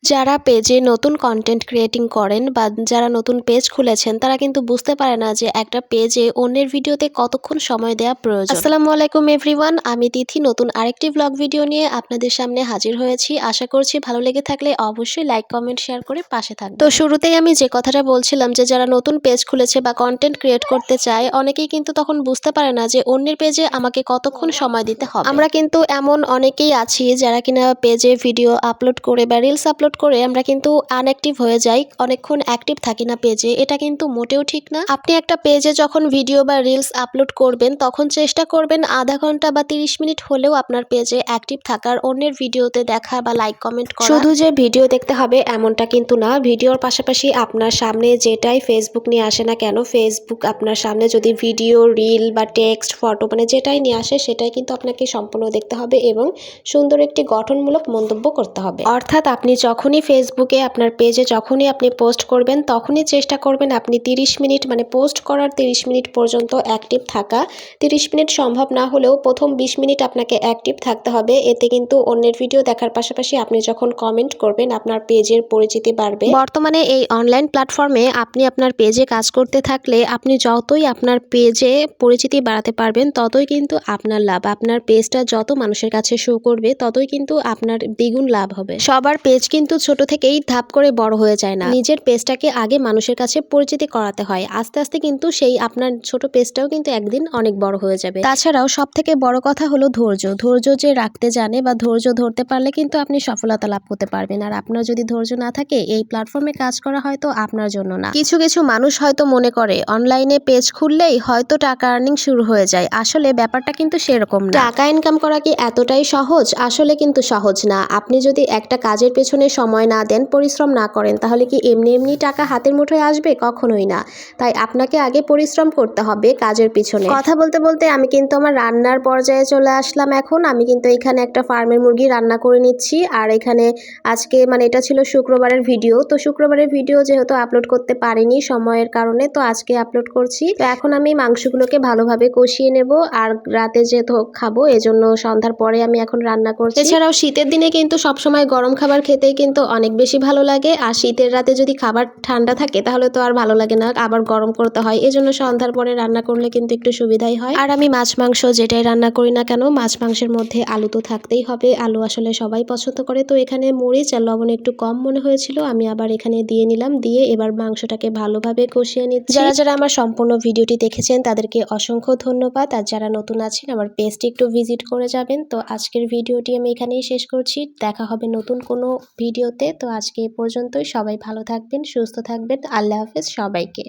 যারা পেজে নতুন কন্টেন্ট ক্রিয়েটিং করেন বা যারা নতুন পেজ খুলেছেন তারা কিন্তু বুঝতে পারে না যে একটা পেজে অন্যের ভিডিওতে কতক্ষণ সময় দেওয়া প্রয়োজন। আসসালামু আলাইকুম এভরিওয়ান, আমি তিথি নতুন আরেকটি ব্লগ ভিডিও নিয়ে আপনাদের সামনে হাজির হয়েছি। আশা করছি ভালো লেগে থাকলে অবশ্যই লাইক কমেন্ট শেয়ার করে পাশে থাকবেন। তো শুরুতেই আমি যে কথাটা বলছিলাম যে যারা নতুন পেজ খুলেছে বা কন্টেন্ট ক্রিয়েট করতে চায় অনেকেই কিন্তু তখন বুঝতে পারে না যে অন্যের পেজে আমাকে কতক্ষণ সময় দিতে হবে। আমরা কিন্তু এমন অনেকেই আছি যারা কিনা পেজে ভিডিও আপলোড করে বা রিলস আপলোড করে আমরা কিন্তু আনঅ্যাক্টিভ হয়ে যাই, অনেকক্ষণ অ্যাক্টিভ থাকি না পেজে। এটা কিন্তু মোটেও ঠিক না। আপনি একটা পেজে যখন ভিডিও বা রিলস আপলোড করবেন তখন চেষ্টা করবেন আধা ঘন্টা বা 30 মিনিট হলেও আপনার পেজে অ্যাক্টিভ থাকার, অন্যের ভিডিওতে দেখা বা লাইক কমেন্ট করা। শুধু যে ভিডিও দেখতে হবে এমনটা কিন্তু না, ভিডিওর পাশাপাশি আপনার সামনে যেটাই ফেসবুক নিয়ে আসে না কেন, ফেসবুক আপনার সামনে যদি ভিডিও, রিল বা টেক্সট, ফটো মানে যেটাই নিয়ে আসে সেটাই কিন্তু আপনাকে সম্পূর্ণ দেখতে হবে এবং সুন্দর একটি গঠনমূলক মন্তব্য করতে হবে। অর্থাৎ আপনি যখনই ফেসবুকে আপনার পেজে যখনই আপনি পোস্ট করবেন তখনই চেষ্টা করবেন আপনি 30 মিনিট মানে পোস্ট করার 30 মিনিট পর্যন্ত অ্যাক্টিভ থাকা। 30 মিনিট সম্ভব না হলেও প্রথম 20 মিনিট আপনাকে অ্যাক্টিভ থাকতে হবে। এতে কিন্তু অন্যের ভিডিও দেখার পাশাপাশি আপনি যখন কমেন্ট করবেন আপনার পেজের পরিচিতি বাড়বে। বর্তমানে এই অনলাইন প্ল্যাটফর্মে আপনি আপনার পেজে কাজ করতে থাকলে আপনি যতই আপনার পেজে পরিচিতি বাড়াতে পারবেন ততই কিন্তু আপনার লাভ। আপনার পেজটা যত মানুষের কাছে শো করবে ততই কিন্তু আপনার দ্বিগুণ লাভ হবে। সবার পেজ কিন্তু ছোট থেকেই ধাপ করে বড় হয়ে যায় না। নিজের পেজটাকে আগে মানুষের কাছে পরিচিতি করাতে হয়, আস্তে আস্তে কিন্তু সেই আপনার ছোট পেজটাও কিন্তু একদিন অনেক বড় হয়ে যাবে। তাছাড়াও সব থেকে বড় কথা হলো ধৈর্য। ধৈর্য যে রাখতে জানে বা ধৈর্য ধরতে পারলে কিন্তু আপনি সফলতা লাভ করতে পারবেন। আর আপনার যদি ধৈর্য না থাকে এই প্ল্যাটফর্মে কাজ করা হয়তো আপনার জন্য না। কিছু কিছু মানুষ হয়তো মনে করে অনলাইনে পেজ খুললেই হয়তো টাকা আর্নিং শুরু হয়ে যায়। আসলে ব্যাপারটা কিন্তু সেরকম না। টাকা ইনকাম করা কি এতটাই সহজ? আসলে কিন্তু সহজ না। আপনি যদি একটা কাজের পেছনে সময় না দেন, পরিশ্রম না করেন, তাহলে কি এমনি এমনি টাকা হাতের মুঠোয় আসবে? কখনোই না। তাই আপনাকে আগে পরিশ্রম করতে হবে কাজের পিছনে। কথা বলতে বলতে আমি কিন্তু আমার রান্নার পর্যায়ে চলে আসলাম। এখন আমি কিন্তু এখানে একটা ফার্মের মুরগি রান্না করে নিচ্ছি। আর এখানে আজকে মানে এটা ছিল শুক্রবারের ভিডিও, তো শুক্রবারের ভিডিও যেহেতু আপলোড করতে পারিনি সময়ের কারণে, তো আজকে আপলোড করছি। তো এখন আমি মাংসগুলোকে ভালোভাবে কষিয়ে নেব আর রাতে যেহেতু খাবো এজন্য সন্ধ্যার পরে আমি এখন রান্না করছি। এছাড়াও শীতের দিনে কিন্তু সবসময় গরম খাবার খেতেই কিন্তু অনেক বেশি ভালো লাগে। আর শীতের রাতে যদি খাবার ঠান্ডা থাকে তাহলে তো আর ভালো লাগে না, আবার গরম করতে হয়। এজন্য সন্ধ্যার পরে রান্না করলে কিন্তু একটু সুবিধাই হয়। আর আমি মাছ মাংস যেটাই রান্না করি না কেন, মাছ মাংসের মধ্যে আলু তো থাকতেই হবে। আলু আসলে সবাই পছন্দ করে। তো এখানে মরিচ আর লবণ একটু কম মনে হয়েছিল, আমি আবার এখানে দিয়ে নিলাম। দিয়ে এবার মাংসটাকে ভালোভাবে কষিয়ে নিচ্ছি। যারা যারা আমার সম্পূর্ণ ভিডিওটি দেখেছেন তাদেরকে অসংখ্য ধন্যবাদ। আর যারা নতুন আছেন আমার পেজটি একটু ভিজিট করে যাবেন। তো আজকের ভিডিওটি আমি এখানেই শেষ করছি। দেখা হবে নতুন কোনো ভিডিওতে। তো আজকে এ পর্যন্তই। সবাই ভালো থাকবেন, সুস্থ থাকবেন। আল্লাহ হাফেজ সবাইকে।